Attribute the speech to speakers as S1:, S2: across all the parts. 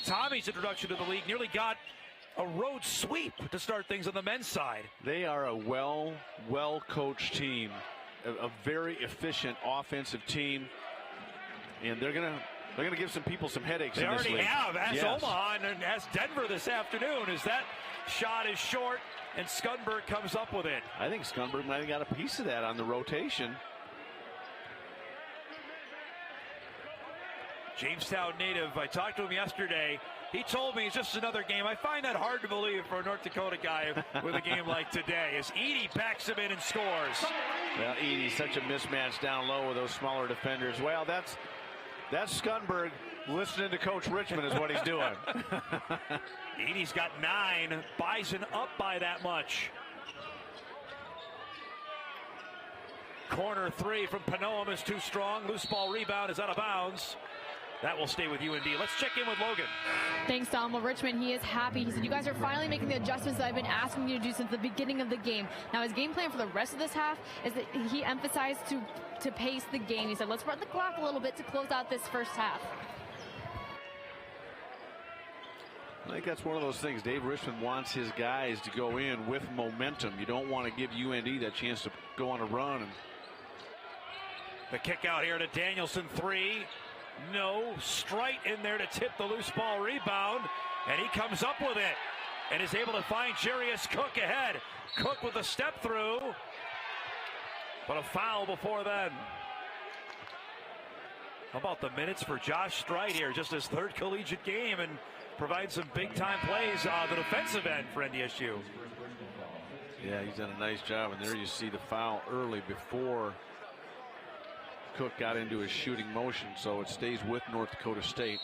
S1: Tommy's introduction to the league, nearly got a road sweep to start things on the men's side.
S2: They are a well-coached team, a very efficient offensive team, and they're gonna give some people some headaches.
S1: They
S2: in this
S1: already
S2: league.
S1: have, as
S2: yes.
S1: Omaha and as Denver this afternoon, as that shot is short and Skunberg comes up with it.
S2: I think Skunberg might have got a piece of that on the rotation.
S1: Jamestown native, I talked to him yesterday. He told me it's just another game. I find that hard to believe for a North Dakota guy with a game like today, as Edey backs him in and scores.
S2: Well, Edey's such a mismatch down low with those smaller defenders. Well, that's Skunberg listening to Coach Richmond is what he's doing.
S1: Edey's got 9. Bison up by that much. Corner 3 from Panoam is too strong. Loose ball rebound is out of bounds. That will stay with UND. Let's check in with Logan.
S3: Thanks, Tom. Well, Richmond, he is happy. He said, you guys are finally making the adjustments that I've been asking you to do since the beginning of the game. Now, his game plan for the rest of this half is that he emphasized to pace the game. He said, let's run the clock a little bit to close out this first half.
S2: I think that's one of those things. Dave Richmond wants his guys to go in with momentum. You don't want to give UND that chance to go on a run. And
S1: the kick out here to Danielson, 3. No. Strite in there to tip the loose ball rebound, and he comes up with it and is able to find Jarius Cook ahead. Cook with a step through, but a foul before then. How about the minutes for Josh Strite here? Just his 3rd collegiate game, and provides some big time plays on the defensive end for NDSU.
S2: yeah, he's done a nice job, and there you see the foul early before Cook got into his shooting motion, so it stays with North Dakota State.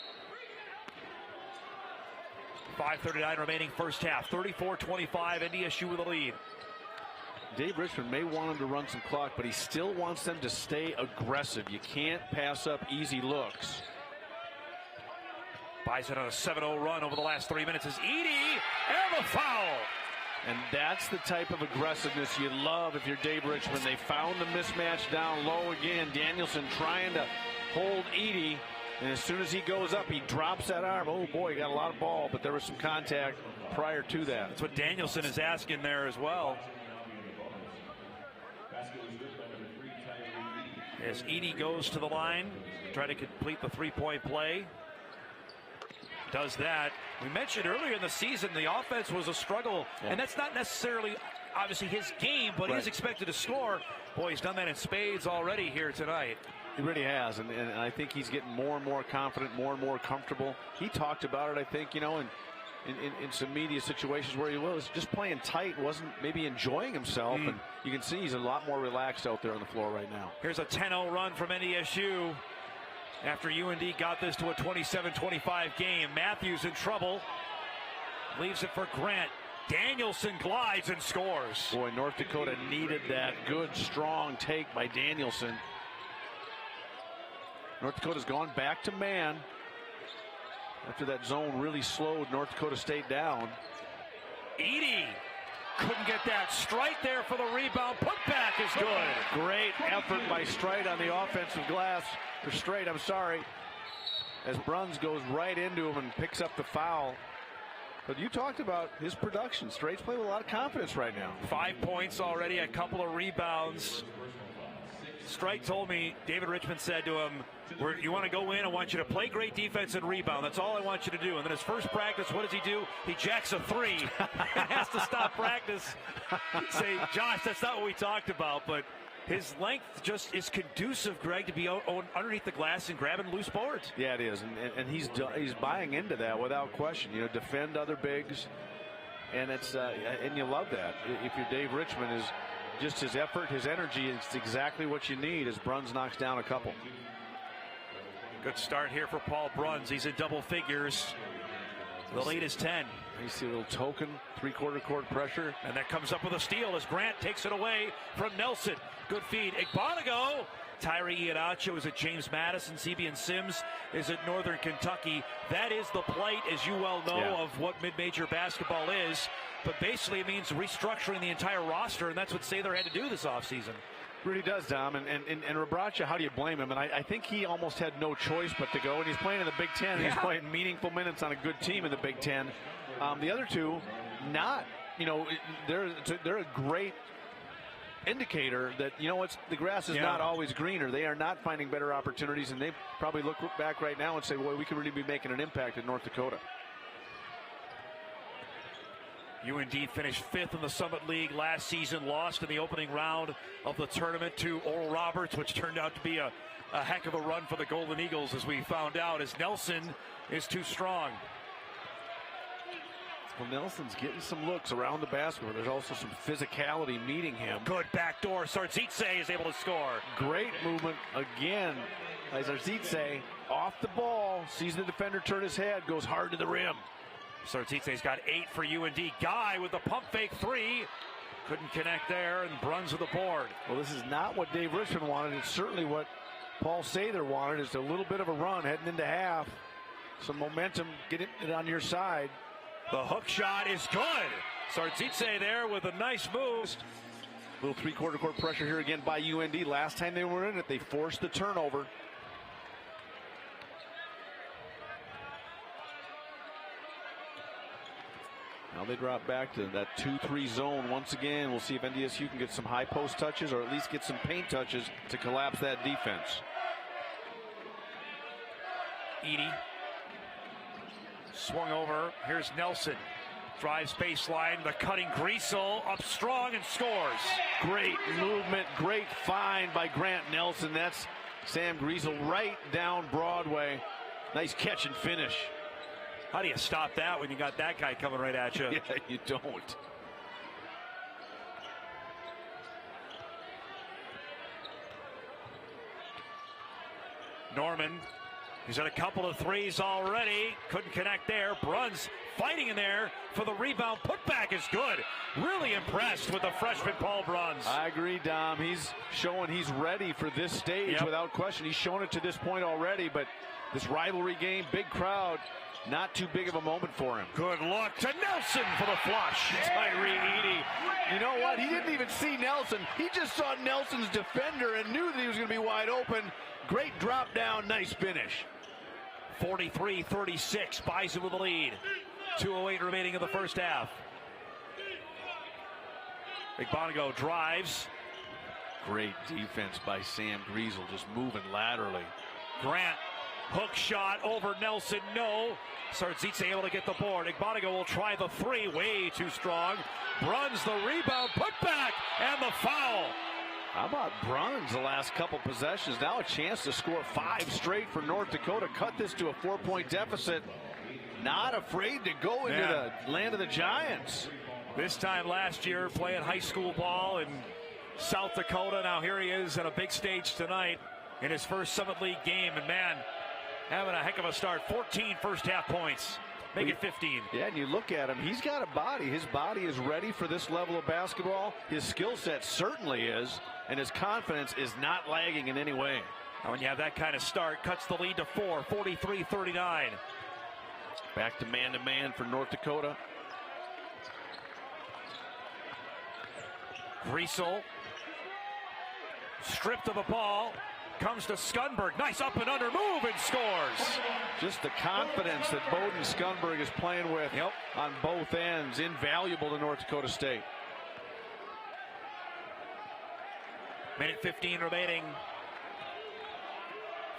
S1: 5:39 remaining first half. 34-25, NDSU with the lead.
S2: Dave Richmond may want him to run some clock, but he still wants them to stay aggressive. You can't pass up easy looks.
S1: Bison on a 7-0 run over the last 3 minutes is Edey, and the foul.
S2: And that's the type of aggressiveness you love if you're Dave Richmond. They found the mismatch down low again. Danielson trying to hold Edey, and as soon as he goes up, he drops that arm. Oh boy, he got a lot of ball, but there was some contact prior to that.
S1: That's what Danielson is asking there as well. As Edey goes to the line, try to complete the 3-point play. Does that. We mentioned earlier in the season the offense was a struggle, and that's not necessarily obviously his game, but he's expected to score. Boy, he's done that in spades already here tonight.
S2: He really has, and I think he's getting more and more confident, more and more comfortable. He talked about it, I think, you know, in some media situations where he was just playing tight, wasn't maybe enjoying himself, and you can see he's a lot more relaxed out there on the floor right now.
S1: Here's a 10-0 run from NDSU. After UND got this to a 27-25 game, Matthews in trouble. Leaves it for Grant. Danielson glides and scores.
S2: Boy, North Dakota needed that good, strong take by Danielson. North Dakota's gone back to man after that zone really slowed North Dakota State down.
S1: Edey couldn't get that. Strite there for the rebound. Putback is good.
S2: Great effort by Strite on the offensive glass. For Strite, I'm sorry. As Bruns goes right into him and picks up the foul. But you talked about his production. Strait's playing with a lot of confidence right now.
S1: 5 points already, a couple of rebounds. Strite told me, David Richmond said to him, you want to go in, I want you to play great defense and rebound. That's all I want you to do. And then his first practice, what does he do? He jacks a 3. He has to stop practice. Say, Josh, that's not what we talked about. But his length just is conducive, Greg, to be underneath the glass and grabbing loose boards.
S2: Yeah, it is. And he's buying into that without question. You know, defend other bigs. And it's and you love that. If you're Dave Richmond, is just his effort, his energy, it's exactly what you need as Bruns knocks down a couple.
S1: Good start here for Paul Bruns. He's in double figures. The lead is 10.
S2: You see a little token, three-quarter court pressure.
S1: And that comes up with a steal as Grant takes it away from Nelson. Good feed. Igbanago. Tyree Iheanacho is at James Madison. CB Sims is at Northern Kentucky. That is the plight, as you well know, of what mid-major basketball is. But basically it means restructuring the entire roster, and that's what Sather had to do this offseason.
S2: Really does, Dom. And Rebraca, how do you blame him? And I think he almost had no choice but to go. And he's playing in the Big Ten.
S1: Yeah.
S2: He's playing meaningful minutes on a good team in the Big Ten. The other two, not, they're a great indicator that, the grass is not always greener. They are not finding better opportunities. And they probably look back right now and say, boy, we could really be making an impact in North Dakota.
S1: UND finished 5th in the Summit League last season, lost in the opening round of the tournament to Oral Roberts, which turned out to be a heck of a run for the Golden Eagles, as we found out, as Nelson is too strong.
S2: Well, Nelson's getting some looks around the basket, but there's also some physicality meeting him.
S1: Good backdoor. Sardzitse is able to score.
S2: Great movement again. Sardzitse off the ball, sees the defender turn his head, goes hard to the rim.
S1: Sardzitse's got 8 for UND. Guy with the pump fake 3. Couldn't connect there, and Bruns with the board.
S2: Well, this is not what Dave Richmond wanted. It's certainly what Paul Sather wanted. It's a little bit of a run heading into half. Some momentum, get it on your side.
S1: The hook shot is good. Sardzitse there with a nice move.
S2: Little three-quarter court pressure here again by UND. Last time they were in it, they forced the turnover. Now they drop back to that 2-3 zone once again. We'll see if NDSU can get some high post touches or at least get some paint touches to collapse that defense.
S1: Edey swung over. Here's Nelson. Drives baseline. The cutting Griesel up strong and scores.
S2: Great movement. Great find by Grant Nelson. That's Sam Griesel right down Broadway. Nice catch and finish.
S1: How do you stop that when you got that guy coming right at you?
S2: Yeah, you don't.
S1: Norman, he's had a couple of threes already. Couldn't connect there. Bruns fighting in there for the rebound. Putback is good. Really impressed with the freshman Paul Bruns.
S2: I agree, Dom. He's showing he's ready for this stage without question. He's shown it to this point already, but this rivalry game, big crowd, not too big of a moment for him.
S1: Good look to Nelson for the flush.
S2: Tyree Edey. You know what? He didn't even see Nelson. He just saw Nelson's defender and knew that he was going to be wide open. Great drop down. Nice finish.
S1: 43-36. Bison with the lead. 2:08 remaining in the first half. Igbonigo drives.
S2: Great defense by Sam Griesel, just moving laterally.
S1: Grant, hook shot over Nelson, no. Sardzitse able to get the board. Igbonigo will try the 3, way too strong. Bruns the rebound, put back, and the foul.
S2: How about Bruns the last couple possessions? Now a chance to score 5 straight for North Dakota. Cut this to a 4-point deficit. Not afraid to go into the land of the Giants.
S1: This time last year playing high school ball in South Dakota. Now here he is on a big stage tonight in his first Summit League game. And man, having a heck of a start. 14 first half points. Make it 15.
S2: Yeah, and you look at him, he's got a body. His body is ready for this level of basketball. His skill set certainly is, and his confidence is not lagging in any way.
S1: Now when you have that kind of start, cuts the lead to 4, 43-39.
S2: Back to man for North Dakota.
S1: Griesel stripped of the ball. Comes to Skunberg. Nice up and under move and scores.
S2: Just the confidence that Bowden Skunberg is playing with on both ends. Invaluable to North Dakota State.
S1: Minute 15 remaining.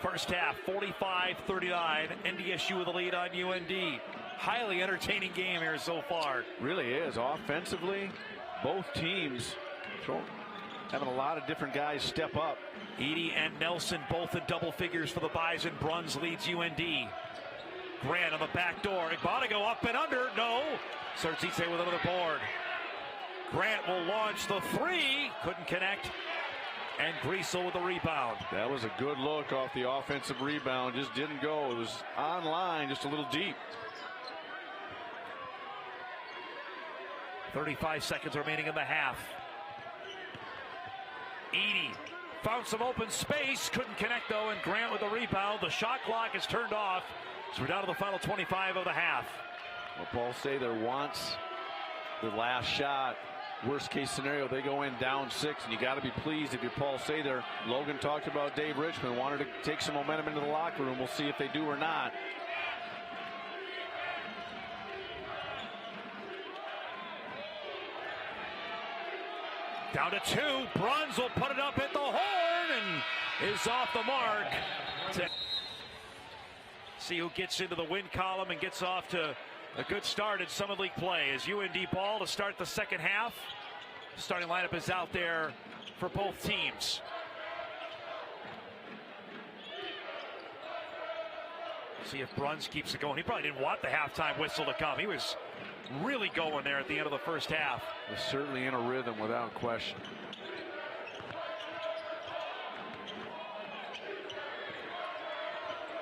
S1: First half, 45-39. NDSU with the lead on UND. Highly entertaining game here so far.
S2: Really is. Offensively, both teams having a lot of different guys step up.
S1: Edey and Nelson both in double figures for the Bison. Bruns leads UND. Grant on the back door. Igbonigo up and under. No. Sardzitse with another board. Grant will launch the 3. Couldn't connect. And Griesel with the rebound.
S2: That was a good look off the offensive rebound. Just didn't go. It was on line, just a little deep.
S1: 35 seconds remaining in the half. Edey found some open space. Couldn't connect, though, and Grant with the rebound. The shot clock is turned off. So we're down to the final 25 of the half.
S2: Well, Paul Sather wants the last shot Worst case scenario, they go in down 6, and you got to be pleased if you're Paul Sather. Logan talked about Dave Richmond, wanted to take some momentum into the locker room. We'll see if they do or not.
S1: Down to 2. Bruns will put it up at the horn and is off the mark. See who gets into the win column and gets off to a good start in Summit League play. As UND ball to start the second half. Starting lineup is out there for both teams. See if Bruns keeps it going. He probably didn't want the halftime whistle to come. He was really going there at the end of the first half.
S2: Was certainly in a rhythm without question.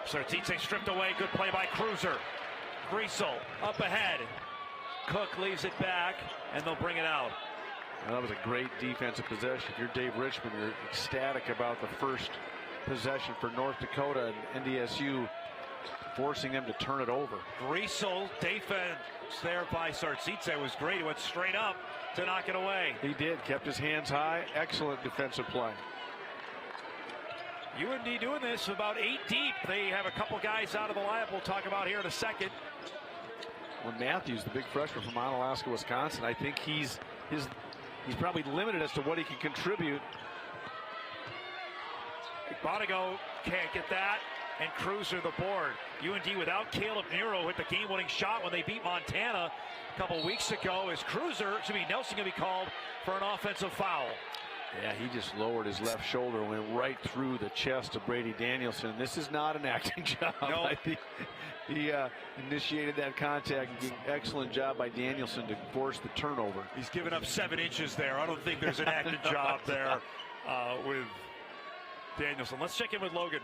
S1: Sartitze stripped away. Good play by Cruiser. Griesel up ahead. Cook leaves it back, and they'll bring it out.
S2: Well, that was a great defensive possession. If you're Dave Richmond, you're ecstatic about the first possession for North Dakota, and NDSU forcing them to turn it over.
S1: Griesel, defense there by Sartitze was great. He went straight up to knock it away.
S2: He did. Kept his hands high. Excellent defensive play.
S1: UND doing this about 8 deep. They have a couple guys out of the lineup we'll talk about here in a second.
S2: When Matthews, the big freshman from Onalaska, Wisconsin, I think he's probably limited as to what he can contribute.
S1: Bonigo can't get that, and Cruiser the board. UND without Caleb Nero hit the game-winning shot when they beat Montana a couple weeks ago. As Nelson going to be called for an offensive foul.
S2: Yeah, he just lowered his left shoulder and went right through the chest of Brady Danielson. This is not an acting job.
S1: No.
S2: I think he initiated that contact. Excellent job by Danielson to force the turnover.
S1: He's given up 7 inches there. I don't think there's an acting job there with Danielson. Let's check in with Logan.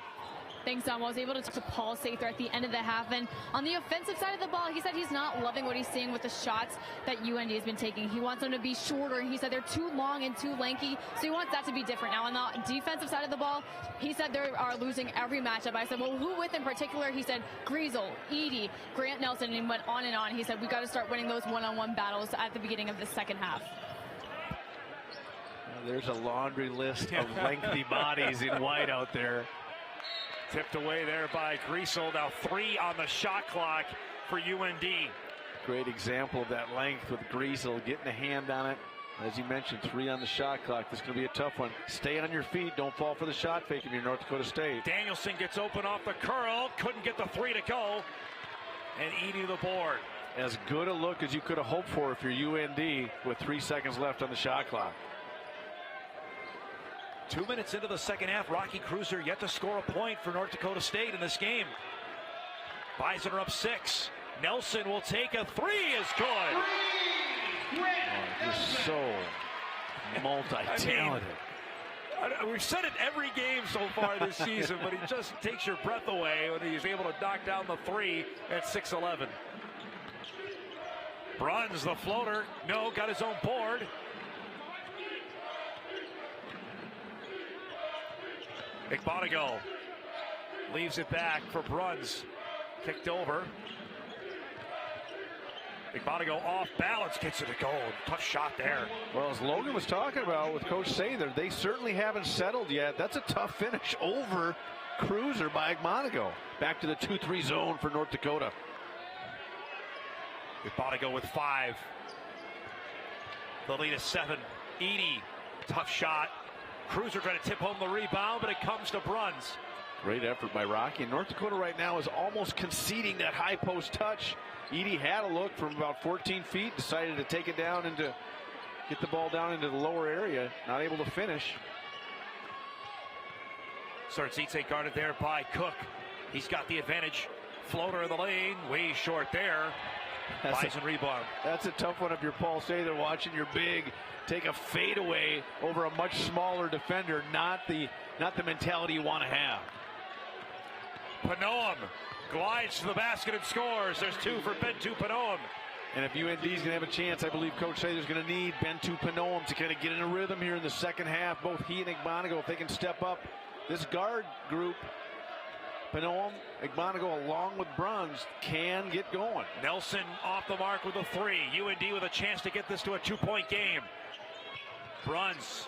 S3: Thanks, Don. Was able to talk to Paul Sather at the end of the half, and on the offensive side of the ball, he said he's not loving what he's seeing with the shots that UND has been taking. He wants them to be shorter, and he said they're too long and too lanky, so he wants that to be different. Now, on the defensive side of the ball, he said they are losing every matchup. I said, well, who with in particular? He said Griesel, Edey, Grant Nelson, and he went on and on. He said we got to start winning those one-on-one battles at the beginning of the second half.
S2: There's a laundry list of lengthy bodies in white out there.
S1: Tipped away there by Griesel. Now 3 on the shot clock for UND.
S2: Great example of that length with Griesel getting a hand on it. As you mentioned, 3 on the shot clock. This is going to be a tough one. Stay on your feet. Don't fall for the shot fake if you're North Dakota State.
S1: Danielson gets open off the curl. Couldn't get the 3 to go. And Edey the board.
S2: As good a look as you could have hoped for if you're UND with 3 seconds left on the shot clock.
S1: 2 minutes into the second half, Rocky Cruiser yet to score a point for North Dakota State in this game. Bison are up 6. Nelson will take a 3 is good.
S2: Oh, just so multi-talented.
S1: We've said it every game so far this season, but he just takes your breath away when he's able to knock down the 3 at 6'11". Bruns, the floater, no, got his own board. Bonigo leaves it back for Bruns. Kicked over. Bonigo off balance, gets it to goal. Tough shot there.
S2: Well, as Logan was talking about with Coach Sather, they certainly haven't settled yet. That's a tough finish over Cruiser by Bonigo. Back to the 2-3 zone for North Dakota.
S1: Bonigo with 5. The lead is 7. Edey, tough shot. Cruiser trying to tip home the rebound, but it comes to Bruns.
S2: Great effort by Rocky. And North Dakota right now is almost conceding that high post touch. Edey had a look from about 14 feet, decided to take it down and to get the ball down into the lower area. Not able to finish.
S1: Sartitze guarded there by Cook. He's got the advantage. Floater in the lane, way short there. Bison rebound.
S2: That's a tough one if you're Paul Sather, watching your big take a fadeaway over a much smaller defender. Not the mentality you want to have.
S1: Panoam glides to the basket and scores. There's 2 for Bentu Panoam.
S2: And if UND is going to have a chance, I believe Coach Sather's going to need Bentu Panoam to kind of get in a rhythm here in the second half. Both he and Bonigo, if they can step up this guard group, Panoam, Igbanago along with Bruns can get going.
S1: Nelson off the mark with a 3. UND with a chance to get this to a 2-point game. Bruns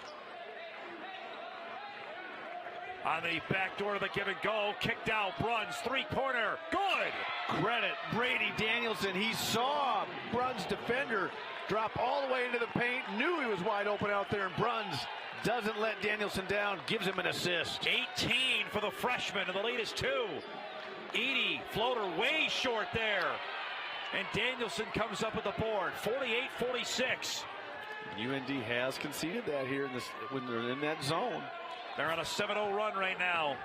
S1: on the back door of the give and go. Kicked out. Bruns, 3-pointer. Good.
S2: Credit Brady Danielson. He saw Bruns' defender drop all the way into the paint. Knew he was wide open out there, and Bruns doesn't let Danielson down. Gives him an assist.
S1: 18 for the freshman, and the lead is 2. Edey, floater way short there. And Danielson comes up with the board. 48-46.
S2: UND has conceded that here in this, when they're in that zone.
S1: They're on a 7-0 run right now.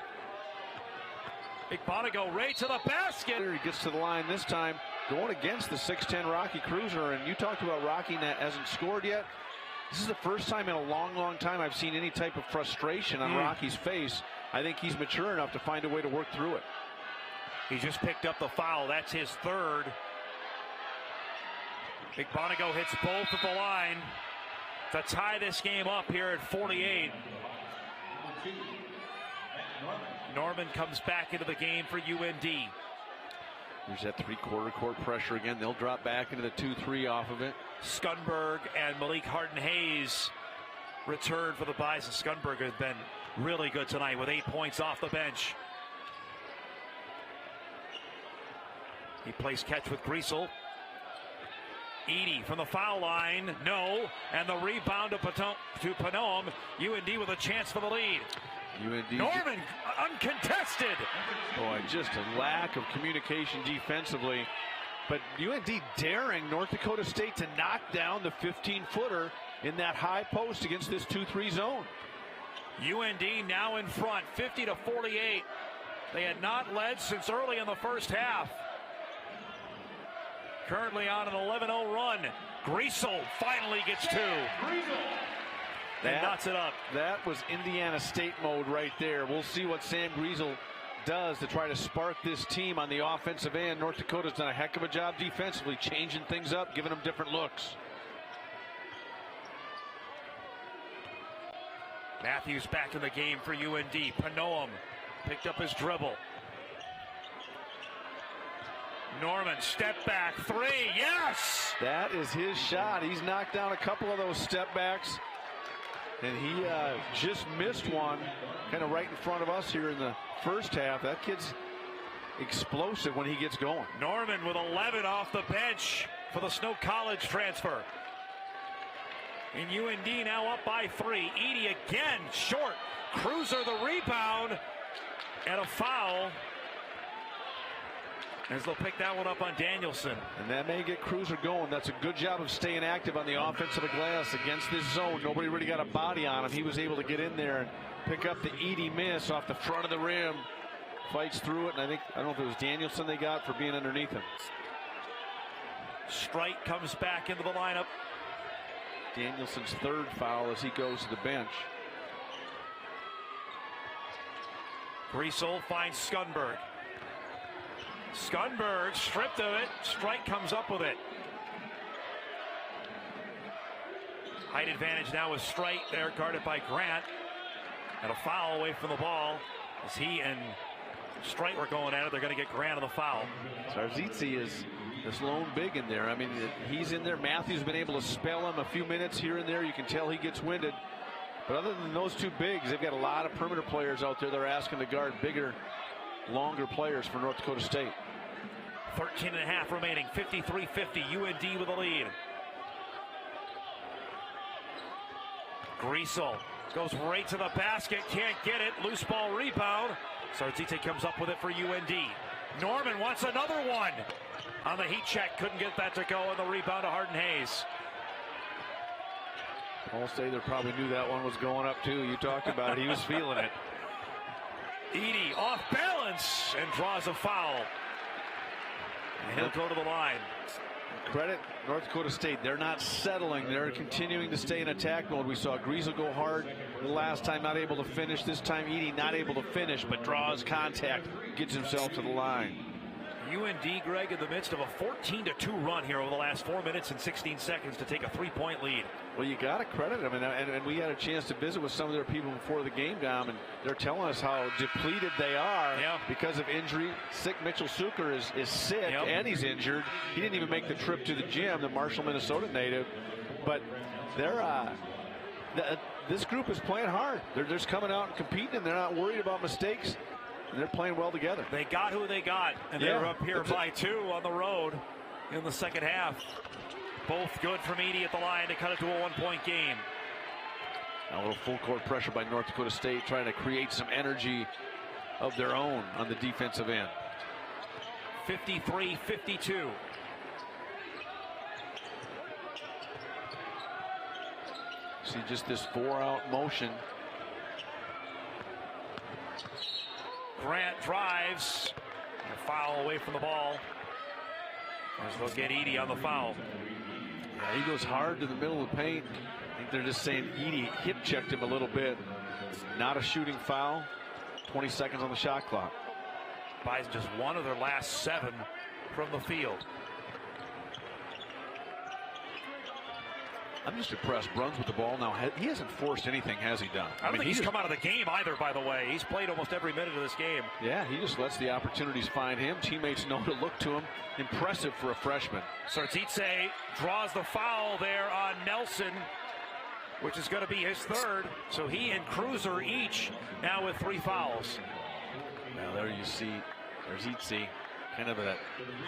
S1: Igbanago right to the basket.
S2: He gets to the line this time, going against the 6'10 Rocky Cruiser. And you talked about Rocky that hasn't scored yet. This is the first time in a long time I've seen any type of frustration on Rocky's face. I think he's mature enough to find a way to work through it.
S1: He just picked up the foul. That's his 3rd. Igbanago hits both at the line to tie this game up here at 48. Norman comes back into the game for UND.
S2: There's that 3-quarter court pressure again. They'll drop back into the 2-3 off of it.
S1: Skunberg and Malik Harden-Hayes return for the Bison. Skunberg has been really good tonight with 8 points off the bench. He plays catch with Griesel. Edey from the foul line, no, and the rebound to Panoam. UND with a chance for the lead.
S2: UND.
S1: Norman uncontested.
S2: Boy, just a lack of communication defensively. But UND daring North Dakota State to knock down the 15-footer in that high post against this 2-3 zone.
S1: UND now in front, 50-48. They had not led since early in the first half. Currently on an 11-0 run. Griesel finally gets 2. And knots it up.
S2: That was Indiana State mode right there. We'll see what Sam Griesel does to try to spark this team on the offensive end. North Dakota's done a heck of a job defensively, changing things up, giving them different looks.
S1: Matthews back in the game for UND. Panoam picked up his dribble. Norman, step back, 3, yes!
S2: That is his shot. He's knocked down a couple of those step backs. And he just missed one kind of right in front of us here in the first half. That kid's explosive when he gets going.
S1: Norman with 11 off the bench for the Snow College transfer. And UND now up by 3. Edey again, short. Cruiser the rebound. And a foul. As they'll pick that one up on Danielson.
S2: And that may get Cruiser going. That's a good job of staying active on the offensive glass against this zone. Nobody really got a body on him. He was able to get in there and pick up the Edey miss off the front of the rim. Fights through it, and I don't know if it was Danielson they got for being underneath him.
S1: Strite comes back into the lineup.
S2: Danielson's 3rd foul as he goes to the bench.
S1: Griesel finds Skunberg. Skunberg stripped of it. Strite comes up with it. Height advantage now with Strite there, guarded by Grant. And a foul away from the ball. As he and Strite were going at it, they're going to get Grant on the foul.
S2: Zarzitzi is this lone big in there. I mean, he's in there. Matthews been able to spell him a few minutes here and there. You can tell he gets winded. But other than those 2 bigs, they've got a lot of perimeter players out there. They're asking to guard bigger, longer players for North Dakota State.
S1: 13.5 remaining, 53-50, UND with the lead. Griesel goes right to the basket, can't get it, loose ball rebound. Zarzite comes up with it for UND. Norman wants another one. On the heat check, couldn't get that to go, and the rebound to Harden-Hayes.
S2: Paul Sather probably knew that one was going up too. You talked about it, he was feeling it.
S1: Edey off balance and draws a foul. And he'll go to the line.
S2: Credit North Dakota State. They're not settling. They're continuing to stay in attack mode. We saw Griesel go hard the last time, not able to finish. This time Edey not able to finish, but draws contact, gets himself to the line.
S1: UND, Greg, in the midst of a 14-2 run here over the last 4 minutes and 16 seconds to take a 3-point lead.
S2: Well, you got to credit them, and we had a chance to visit with some of their people before the game, Dom, and they're telling us how depleted they are because of injury. Sick Mitchell Suker is sick, and he's injured. He didn't even make the trip to the gym, the Marshall, Minnesota native. But they're this group is playing hard. They're just coming out and competing, and they're not worried about mistakes. And they're playing well together.
S1: They got who they got, and they're up here by 2 on the road in the second half. Both good from Edey at the line to cut it to a 1-point game.
S2: Now a little full court pressure by North Dakota State, trying to create some energy of their own on the defensive end.
S1: 53-52.
S2: See just this 4-out motion.
S1: Grant drives. A foul away from the ball. As they'll get Edey on the foul.
S2: Yeah, he goes hard to the middle of the paint. I think they're just saying Edey hip checked him a little bit. Not a shooting foul. 20 seconds on the shot clock.
S1: Bison just 1 of their last 7 from the field.
S2: I'm just impressed. Bruns with the ball now. He hasn't forced anything, has he, done?
S1: I don't think he's come out of the game either, by the way. He's played almost every minute of this game.
S2: Yeah, he just lets the opportunities find him. Teammates know to look to him. Impressive for a freshman.
S1: Sartitze draws the foul there on Nelson, which is going to be his 3rd. So he and Cruiser each now with 3 fouls.
S2: Now there you see Sartitze. Kind of a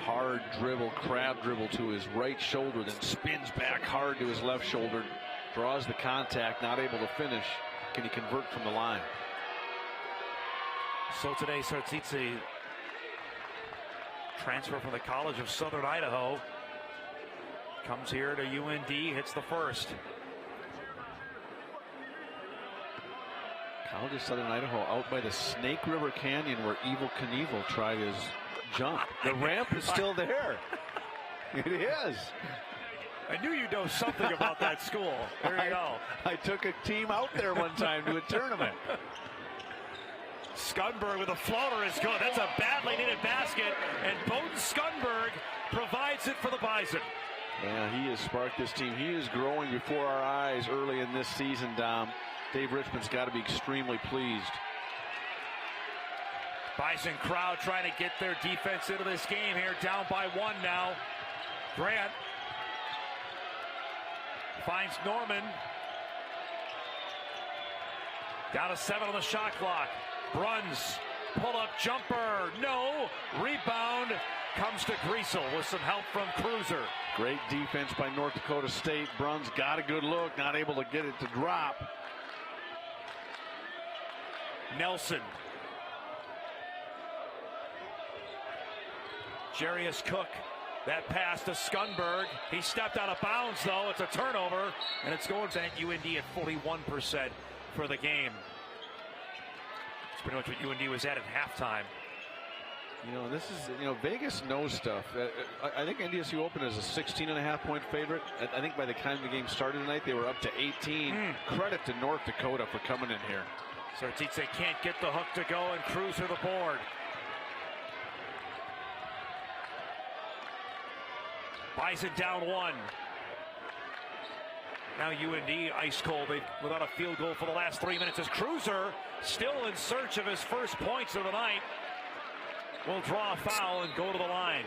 S2: hard dribble, crab dribble to his right shoulder, then spins back hard to his left shoulder, draws the contact, not able to finish. Can he convert from the line?
S1: So today, Sartitze, transfer from the College of Southern Idaho, comes here to UND, hits the first.
S2: College of Southern Idaho out by the Snake River Canyon where Evel Knievel tried his jump. The ramp is still there. It is.
S1: I knew you'd know something about that school. There you go.
S2: I took a team out there one time to a tournament.
S1: Skunberg with a floater is good. That's a badly needed basket, and Bowden Skunberg provides it for the Bison.
S2: Yeah, he has sparked this team. He is growing before our eyes early in this season, Dom. Dave Richmond's got to be extremely pleased.
S1: Bison crowd trying to get their defense into this game here, down by 1 now. Grant finds Norman. Down to 7 on the shot clock. Bruns, pull-up jumper, no. Rebound comes to Griesel with some help from Cruiser.
S2: Great defense by North Dakota State. Bruns got a good look, not able to get it to drop.
S1: Nelson. Jarius Cook, that pass to Skunberg. He stepped out of bounds, though. It's a turnover, and it's going to UND at 41% for the game. It's pretty much what UND was at halftime.
S2: You know, this is, Vegas knows stuff. I think NDSU opened as a 16.5-point favorite. I think by the time the game started tonight, they were up to 18. Credit to North Dakota for coming in here.
S1: Sartitze can't get the hook to go, and Cruiser the board. Bison down 1. Now UND ice cold. They've without a field goal for the last 3 minutes as Cruiser, still in search of his first points of the night, will draw a foul and go to the line.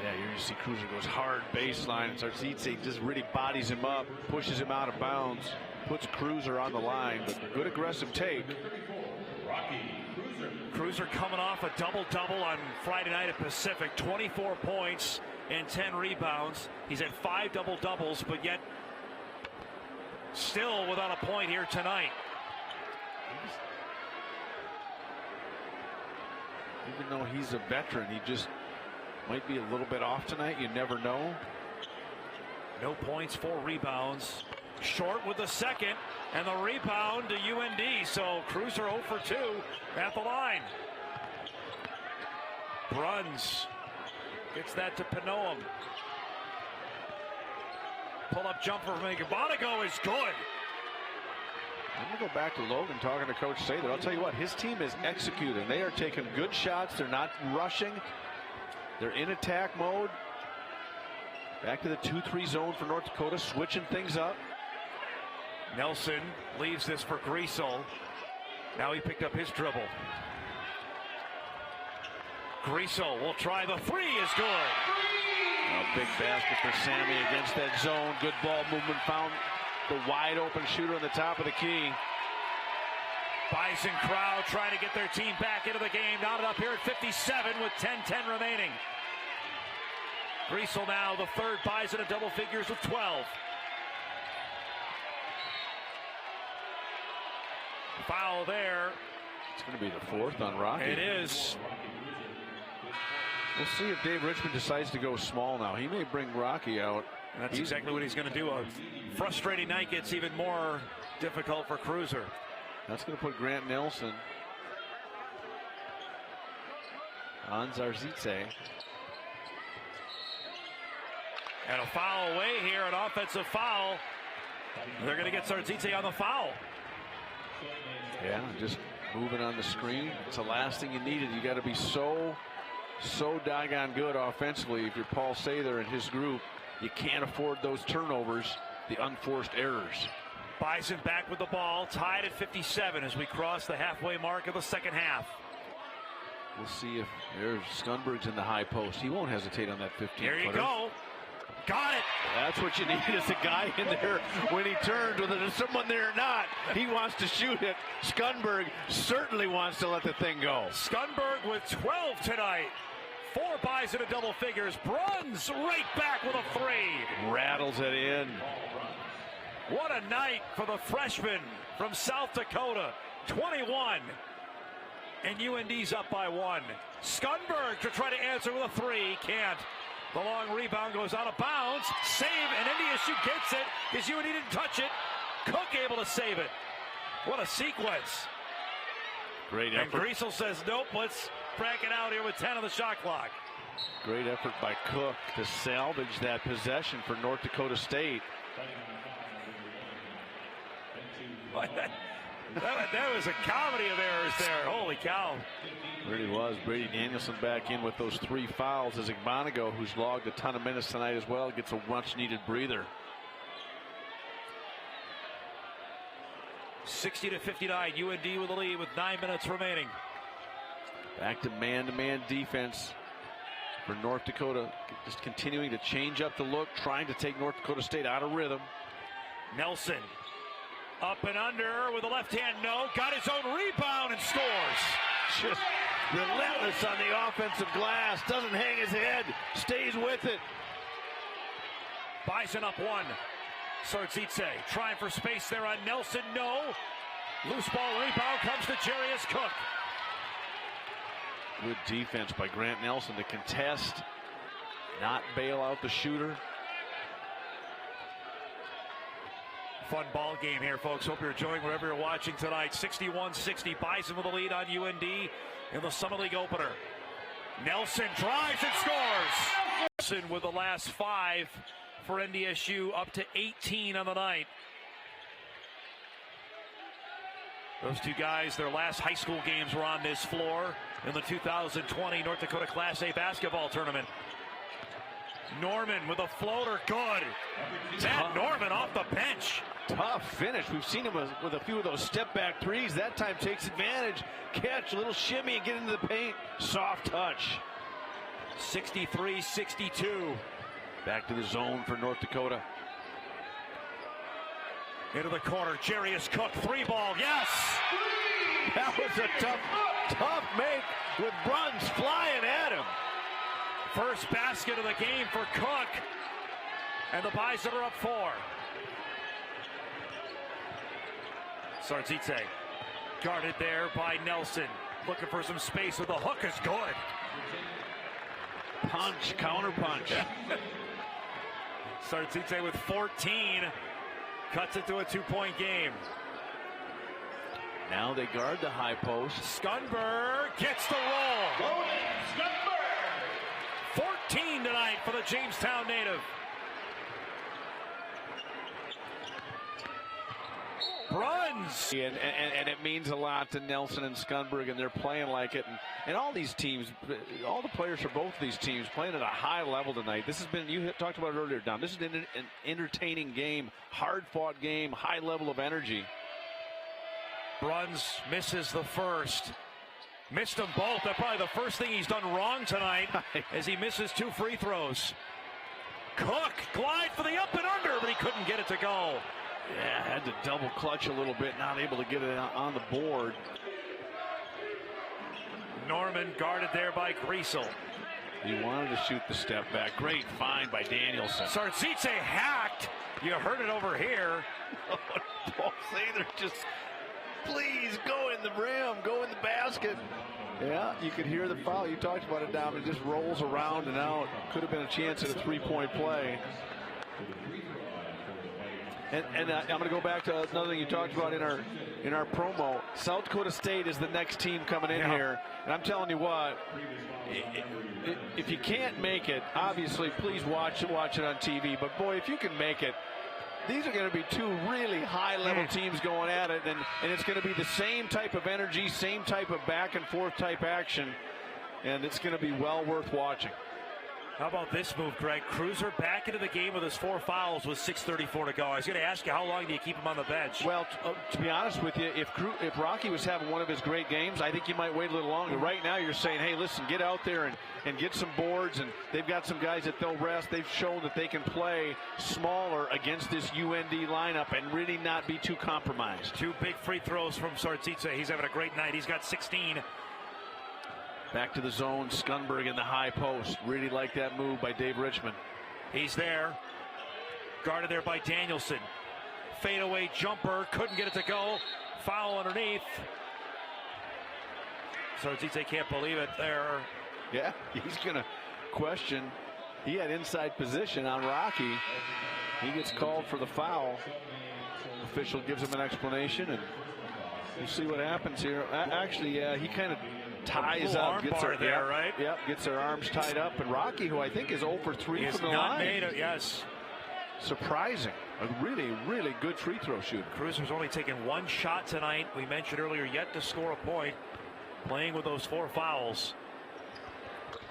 S2: Yeah, you see Cruiser goes hard baseline, and Sartitze just really bodies him up, pushes him out of bounds, puts Cruiser on the line, but good aggressive take.
S1: Cruiser coming off a double-double on Friday night at Pacific. 24 points and 10 rebounds. He's had 5 double-doubles, but yet still without a point here tonight.
S2: Even though he's a veteran, he just might be a little bit off tonight. You never know.
S1: No points, 4 rebounds. Short with the second, and the rebound to UND. So Cruiser 0 for 2 at the line. Bruns gets that to Pinoam. Pull-up jumper from Igabanago is good.
S2: I'm going to go back to Logan talking to Coach Sather. I'll tell you what, his team is executing. They are taking good shots. They're not rushing. They're in attack mode. Back to the 2-3 zone for North Dakota, switching things up.
S1: Nelson leaves this for Griesel. Now he picked up his dribble. Griesel will try the three, is good.
S2: A big basket for Sammy against that zone. Good ball movement, found the wide open shooter on the top of the key.
S1: Bison crowd trying to get their team back into the game. Knotted up here at 57 with 10-10 remaining. Griesel now the third Bison in double figures with 12. Foul there.
S2: It's going to be the fourth on Rocky.
S1: It is.
S2: We'll see if Dave Richmond decides to go small now. He may bring Rocky out.
S1: And that's exactly what he's going to do. A frustrating night gets even more difficult for Cruiser.
S2: That's going to put Grant Nelson on Zarzitze.
S1: And a foul away here, an offensive foul. They're going to get Zarzitze on the foul.
S2: Yeah, just moving on the screen. It's the last thing you needed. You got to be so doggone good offensively. If you're Paul Sather and his group, you can't afford those turnovers, the unforced errors.
S1: Bison back with the ball, tied at 57 as we cross the halfway mark of the second half.
S2: We'll see if there's Skunberg's in the high post. He won't hesitate on that 15-footer.
S1: Here you go. Got it.
S2: That's what you need, is a guy in there when he turns, whether there's someone there or not. He wants to shoot it. Skunberg certainly wants to let the thing go.
S1: Skunberg with 12 tonight. 4 Bison in double figures. Bruns right back with a three.
S2: Rattles it in.
S1: What a night for the freshman from South Dakota. 21. And UND's up by 1. Skunberg to try to answer with a three. Can't. The long rebound goes out of bounds. Save, and NDSU gets it because UND didn't touch it. Cook able to save it. What a sequence.
S2: Great effort.
S1: And Griesel says, nope, let's crank it out here with 10 on the shot clock.
S2: Great effort by Cook to salvage that possession for North Dakota State.
S1: That was a comedy of errors there. Holy cow.
S2: Really was. Brady Danielson back in with those 3 fouls as Igbanago, who's logged a ton of minutes tonight as well, gets a much-needed breather.
S1: 60-59, UND with the lead with 9 minutes remaining.
S2: Back to man-to-man defense for North Dakota. Just continuing to change up the look, trying to take North Dakota State out of rhythm.
S1: Nelson up and under with a left hand, no. Got his own rebound and scores.
S2: Just relentless on the offensive glass. Doesn't hang his head. Stays with it.
S1: Bison up 1. Zarzitze trying for space there on Nelson. No. Loose ball rebound comes to Jarius Cook.
S2: Good defense by Grant Nelson to contest, not bail out the shooter.
S1: Fun ball game here, folks. Hope you're enjoying wherever you're watching tonight. 61-60, Bison with the lead on UND in the Summit League opener. Nelson drives and scores. Nelson with the last 5 for NDSU, up to 18 on the night. Those two guys, their last high school games were on this floor in the 2020 North Dakota Class A basketball tournament. Norman with a floater, good. Matt Norman off the bench.
S2: Tough finish. We've seen him with a few of those step-back threes. That time takes advantage. Catch, a little shimmy and get into the paint. Soft touch.
S1: 63-62.
S2: Back to the zone for North Dakota.
S1: Into the corner, Jarius Cook, 3-ball, yes!
S2: That was a tough make with Bruns flying at him.
S1: First basket of the game for Cook. And the Bison are up 4. Zarzitze guarded there by Nelson. Looking for some space with the hook is good.
S2: Punch, counter punch.
S1: Zarzitze with 14. Cuts it to a 2-point game.
S2: Now they guard the high post.
S1: Skunberg gets the roll. 14 tonight for the Jamestown native. Bruns.
S2: And it means a lot to Nelson and Skunberg, and they're playing like it. And all these teams, all the players for both of these teams playing at a high level tonight. This has been, you talked about it earlier, Don. This has been an entertaining game, hard-fought game, high level of energy.
S1: Bruns misses the first. Missed them both. That's probably the first thing he's done wrong tonight as he misses 2 free throws. Cook glide for the up and under, but he couldn't get it to go.
S2: Yeah, had to double clutch a little bit, not able to get it on the board.
S1: Norman guarded there by Griesel.
S2: He wanted to shoot the step back. Great find by Danielson.
S1: Sardzice hacked. You heard it over here.
S2: Paul Sather just, please go in the rim, go in the basket. Yeah, you could hear the foul. You talked about it, Dom. It just rolls around and out. Could have been a chance at a 3-point play. And I'm going to go back to another thing you talked about in our promo. South Dakota State is the next team coming in here. And I'm telling you what, if you can't make it, obviously, please watch it on TV. But, boy, if you can make it, these are going to be 2 really high-level teams going at it, and it's going to be the same type of energy, same type of back-and-forth type action, and it's going to be well worth watching.
S1: How about this move, Greg? Cruiser back into the game with his 4 fouls with 6:34 to go. I was going to ask you, how long do you keep him on the bench?
S2: Well, to be honest with you, if Rocky was having one of his great games, I think you might wait a little longer. Right now, you're saying, hey, listen, get out there and get some boards, and they've got some guys that they'll rest. They've shown that they can play smaller against this UND lineup and really not be too compromised.
S1: 2 big free throws from Sardzice. He's having a great night. He's got 16.
S2: Back to the zone, Skunberg in the high post. Really like that move by Dave Richmond.
S1: He's there. Guarded there by Danielson. Fadeaway jumper. Couldn't get it to go. Foul underneath. Sardzice can't believe it there.
S2: Yeah, he's going to question. He had inside position on Rocky. He gets called for the foul. Official gives him an explanation, and you see what happens here. Actually, yeah, he kind of ties up, gets her
S1: there, right?
S2: Yep, gets her arms tied up, and Rocky, who I think is 0 for 3 from the
S1: not
S2: line.
S1: made it, yes.
S2: Surprising. A really, really good free throw shooter.
S1: Cruiser's only taken 1 shot tonight. We mentioned earlier, yet to score a point. Playing with those 4 fouls.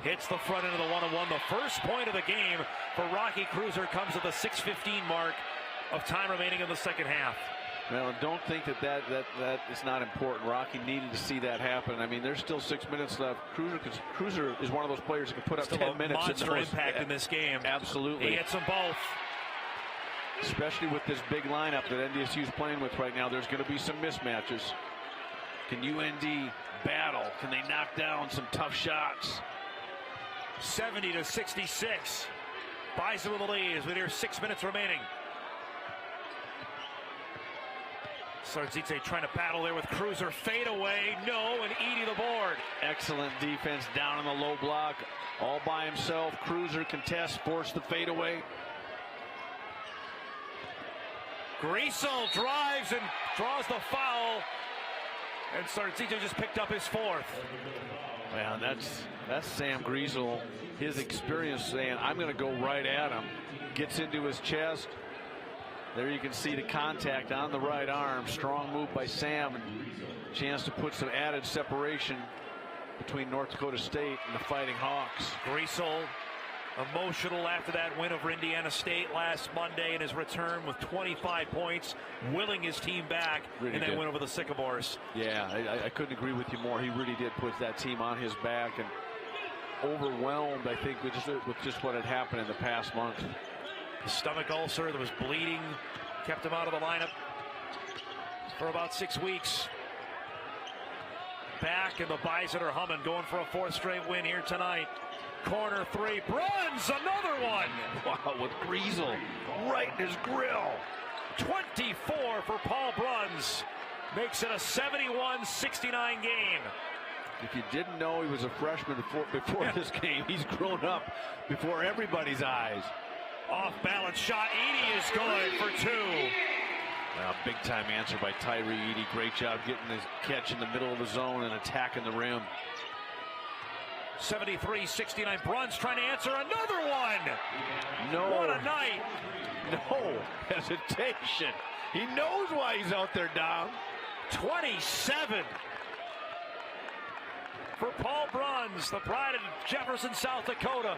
S1: Hits the front end of the 1-on-1. The first point of the game for Rocky Cruiser comes at the 6:15 mark of time remaining in the second half.
S2: Well, don't think that is not important. Rocky needed to see that happen. I mean, there's still 6 minutes left. Cruiser is one of those players that can put up
S1: still
S2: 10 minutes.
S1: Monster impact in this game.
S2: Absolutely.
S1: He hits them both.
S2: Especially with this big lineup that NDSU is playing with right now, there's going to be some mismatches. Can UND battle? Can they knock down some tough shots?
S1: 70-66. Buys them in the lead as we near 6 minutes remaining. Sardzice trying to battle there with Cruiser. Fade away. No, and Edey the board.
S2: Excellent defense down in the low block. All by himself. Cruiser contests, force the fadeaway.
S1: Griesel drives and draws the foul. And Sardzice just picked up his 4th.
S2: Well, that's Sam Griesel. His experience saying, I'm going to go right at him. Gets into his chest. There you can see the contact on the right arm. Strong move by Sam. And chance to put some added separation between North Dakota State and the Fighting Hawks.
S1: Griesel emotional after that win over Indiana State last Monday in his return with 25 points, willing his team back really in that win over the Sycamores.
S2: Yeah, I couldn't agree with you more. He really did put that team on his back and overwhelmed, I think, with just what had happened in the past month.
S1: The stomach ulcer that was bleeding kept him out of the lineup for about 6 weeks. Back, and the Bison are humming, going for a 4th straight win here tonight. Corner 3, Bruns, another one.
S2: Wow, with Griesel right in his grill.
S1: 24 for Paul Bruns. Makes it a 71-69 game.
S2: If you didn't know he was a freshman before this game, he's grown up before everybody's eyes.
S1: Off balance shot. Edey is good for 2.
S2: Big time answer by Tyree Edey. Great job getting his catch in the middle of the zone and attacking the rim.
S1: 73-69. Bruns trying to answer another one.
S2: No.
S1: What a night.
S2: No hesitation. He knows why he's out there, Dom.
S1: 27 for Paul Bruns, the pride of Jefferson, South Dakota.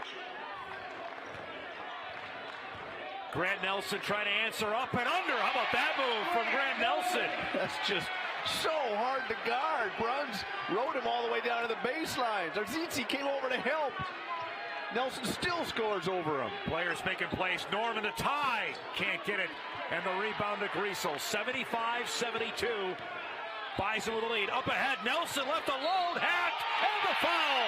S1: Grant Nelson trying to answer up and under. How about that move from Grant Nelson?
S2: That's just so hard to guard. Bruns rode him all the way down to the baseline. Zarzizi came over to help. Nelson still scores over him.
S1: Players making plays. Norman to tie. Can't get it. And the rebound to Griesel. 75-72. Buys him with the lead. Up ahead. Nelson left alone. Hacked. And the foul.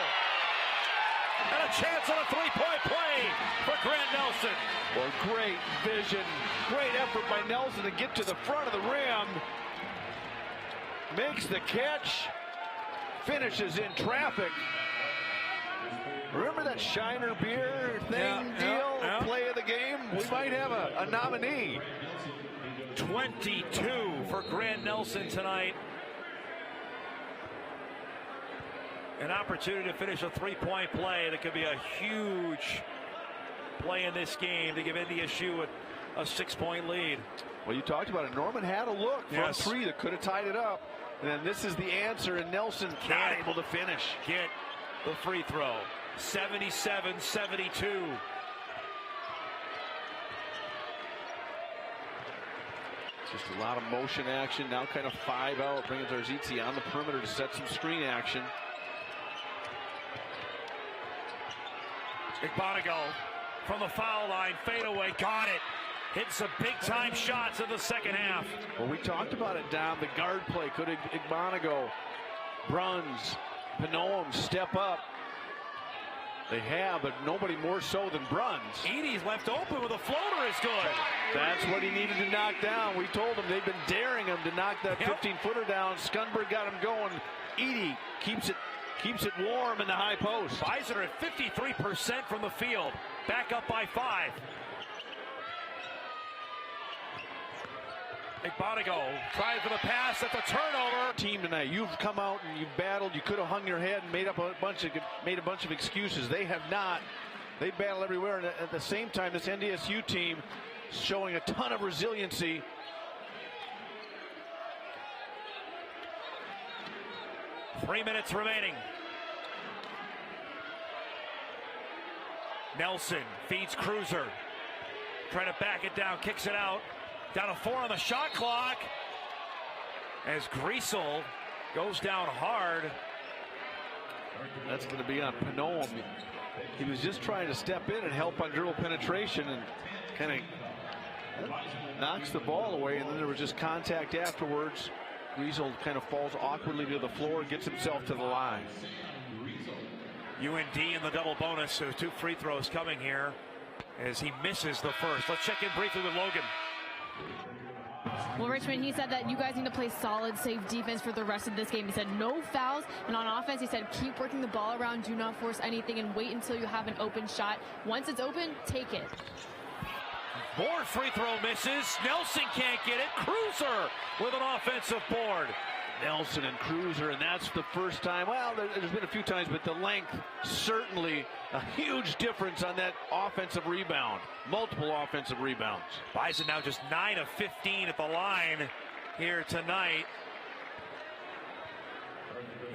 S1: And a chance on a three-point play for Grant Nelson.
S2: Well, great vision. Great effort by Nelson to get to the front of the rim. Makes the catch. Finishes in traffic. Remember that Shiner beer thing deal? Play of the game? We might have a nominee.
S1: 22 for Grant Nelson tonight. An opportunity to finish a three-point play that could be a huge play in this game to give NDSU a 6-point lead.
S2: Well, you talked about it. Norman had a look from three that could have tied it up. And then this is the answer, and Nelson not able to finish.
S1: Get the free throw. 77-72.
S2: Just a lot of motion action. Now kind of 5 out, bringing Zarzizi on the perimeter to set some screen action.
S1: Igbonigo from the foul line, fade away, got it. Hit some big-time shots in the second half.
S2: Well, we talked about it, Dom. The guard play. Could Igbonigo, Bruns, Pinoam step up? They have, but nobody more so than Bruns.
S1: Edie's left open with a floater is good.
S2: That's what he needed to knock down. We told him they've been daring him to knock that 15-footer down. Scunberg got him going. Edie keeps it warm in the high post.
S1: Bison are at 53% from the field. Back up by 5. Igbonigo trying for the pass at the turnover.
S2: Team tonight, you've come out and you've battled. You could have hung your head and made a bunch of excuses. They have not. They battle everywhere, and at the same time, this NDSU team showing a ton of resiliency.
S1: Three minutes remaining. Nelson feeds Cruiser. Trying to back it down, kicks it out. Down to 4 on the shot clock. As Griesel goes down hard.
S2: That's going to be on Pinoam. He was just trying to step in and help on dribble penetration and kind of knocks the ball away, and then there was just contact afterwards. Griesel kind of falls awkwardly to the floor and gets himself to the line.
S1: UND in the double bonus, so 2 free throws coming here as he misses the first. Let's check in briefly with Logan.
S3: Well, Richmond, he said that you guys need to play solid, safe defense for the rest of this game. He said no fouls, and on offense, he said keep working the ball around, do not force anything, and wait until you have an open shot. Once it's open, take it.
S1: More free throw misses. Nelson can't get it. Cruiser with an offensive board.
S2: Nelson and Cruiser, and that's the first time. Well, there's been a few times, but the length certainly a huge difference on that offensive rebound. Multiple offensive rebounds.
S1: Bison now just 9 of 15 at the line here tonight.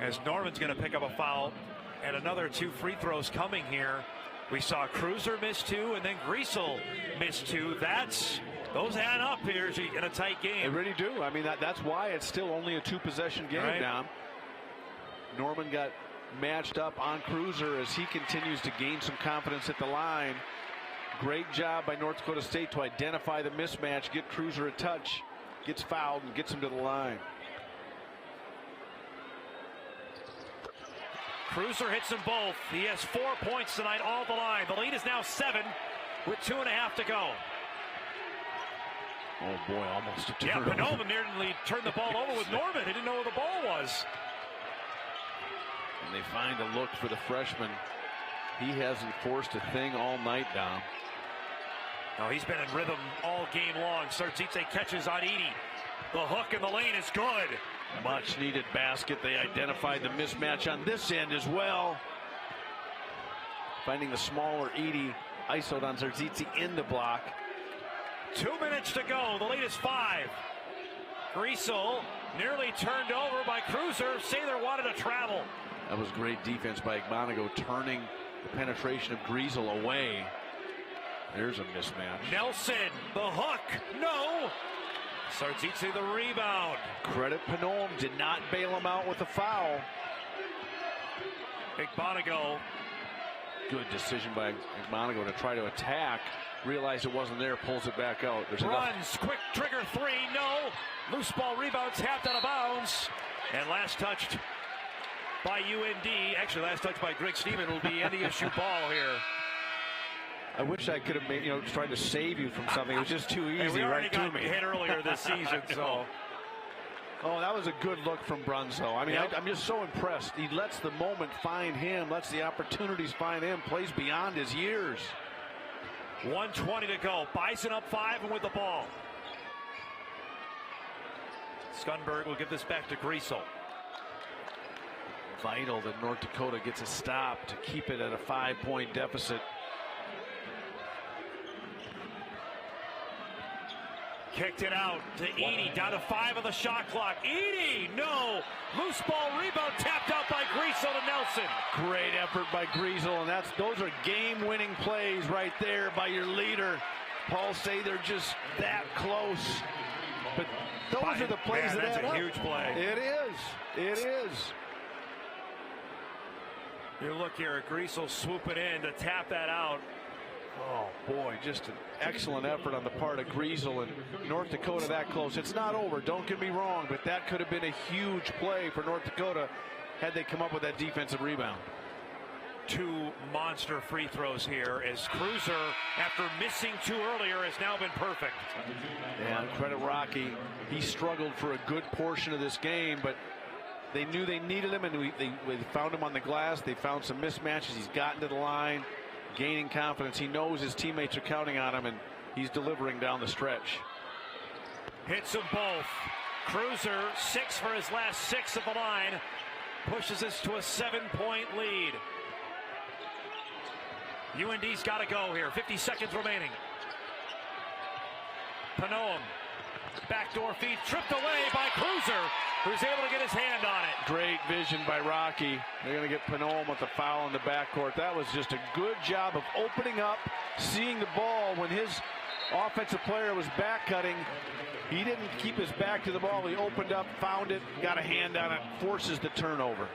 S1: As Norman's going to pick up a foul, and another 2 free throws coming here. We saw Cruiser miss 2, and then Griesel miss 2. Those add up here in a tight game.
S2: They really do. I mean, that's why it's still only a 2-possession game now. Norman got matched up on Cruiser as he continues to gain some confidence at the line. Great job by North Dakota State to identify the mismatch, get Cruiser a touch, gets fouled, and gets him to the line.
S1: Cruiser hits them both. He has 4 points tonight, all the line. The lead is now 7 with 2.5 to go.
S2: Oh boy, almost a turnover.
S1: Yeah, Pinoam nearly turned the ball over with Norman. He didn't know where the ball was.
S2: And they find a look for the freshman. He hasn't forced a thing all night, Dom.
S1: No, he's been in rhythm all game long. Zarzizi catches on Edie. The hook in the lane is good.
S2: Much needed basket. They identified the mismatch on this end as well. Finding the smaller Edie, isoed on Zarzizi in the block.
S1: 2 minutes to go. The lead is 5. Griesel nearly turned over by Cruiser. Sather wanted to travel.
S2: That was great defense by Igbonago, turning the penetration of Griesel away. There's a mismatch.
S1: Nelson, the hook. No. Sardzitzi the rebound.
S2: Credit Panoam, did not bail him out with a foul.
S1: Igbonago.
S2: Good decision by Igbonago to try to attack. Realized it wasn't there, pulls it back out. There's
S1: runs, quick trigger three, no. Loose ball rebound, tapped out of bounds. And last touched by UND. Actually, last touch by Greg Stephen will be NDSU ball here.
S2: I wish I could have made, tried to save you from something. It was just too easy right to me.
S1: Hit earlier this season, so.
S2: Oh, that was a good look from Brunzo. I mean, I'm just so impressed. He lets the moment find him, lets the opportunities find him, plays beyond his years.
S1: 1:20 to go. Bison up 5 and with the ball. Skunberg will give this back to Griesel.
S2: Vital that North Dakota gets a stop to keep it at a 5-point deficit.
S1: Kicked it out to Edey, down to 5 on the shot clock. Edey, no! Loose ball rebound tapped out by Griesel to Nelson.
S2: Great effort by Griesel, and those are game-winning plays right there by your leader. Paul say they're just that close. But those are the plays that add up.
S1: That's a huge play.
S2: It is. It is.
S1: You look here at Griesel swooping in to tap that out.
S2: Oh, boy, just an excellent effort on the part of Griesel, and North Dakota that close. It's not over, don't get me wrong, but that could have been a huge play for North Dakota had they come up with that defensive rebound.
S1: 2 monster free throws here as Cruiser, after missing 2 earlier, has now been perfect.
S2: Yeah, credit Rocky. He struggled for a good portion of this game, but they knew they needed him, and they found him on the glass. They found some mismatches. He's gotten to the line, gaining confidence. He knows his teammates are counting on him, and he's delivering down the stretch.
S1: Hits them both. Cruiser 6 for his last 6 at the line. Pushes us to a 7-point lead. UND's got to go here. 50 seconds remaining. Panoam. Backdoor feed tripped away by Cruiser, who's able to get his hand on it.
S2: Great vision by Rocky. They're going to get Panoam with the foul in the backcourt. That was just a good job of opening up, seeing the ball when his offensive player was back cutting. He didn't keep his back to the ball. He opened up, found it, got a hand on it, forces the turnover.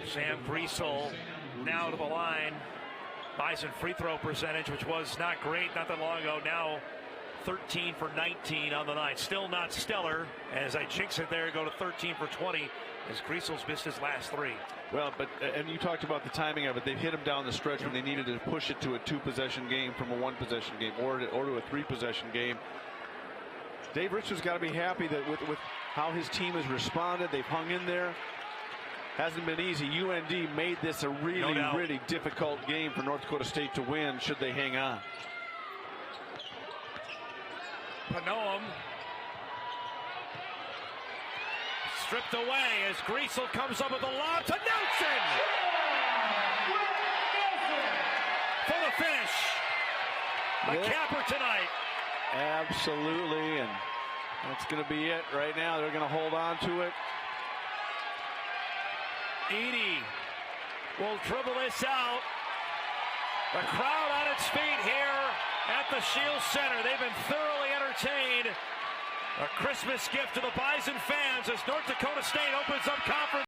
S1: Sam Griesel now to the line. Bison free throw percentage, which was not great not that long ago. Now 13 for 19 on the night. Still not stellar. As I jinx it there, go to 13 for 20 as Griesel's missed his last 3.
S2: Well, and you talked about the timing of it. They've hit him down the stretch when they needed to push it to a 2-possession game from a 1-possession game or to a 3-possession game. Dave Richards got to be happy that with how his team has responded. They've hung in there. Hasn't been easy. UND made this a really, really difficult game for North Dakota State to win should they hang on.
S1: Panoam stripped away as Griesel comes up with a lob to Nelson for the finish. A capper tonight.
S2: Absolutely, and that's going to be it right now. They're going to hold on to it.
S1: Edey will dribble this out. The crowd on its feet here at the Shield Center. They've been thoroughly entertained. A Christmas gift to the Bison fans as North Dakota State opens up conference.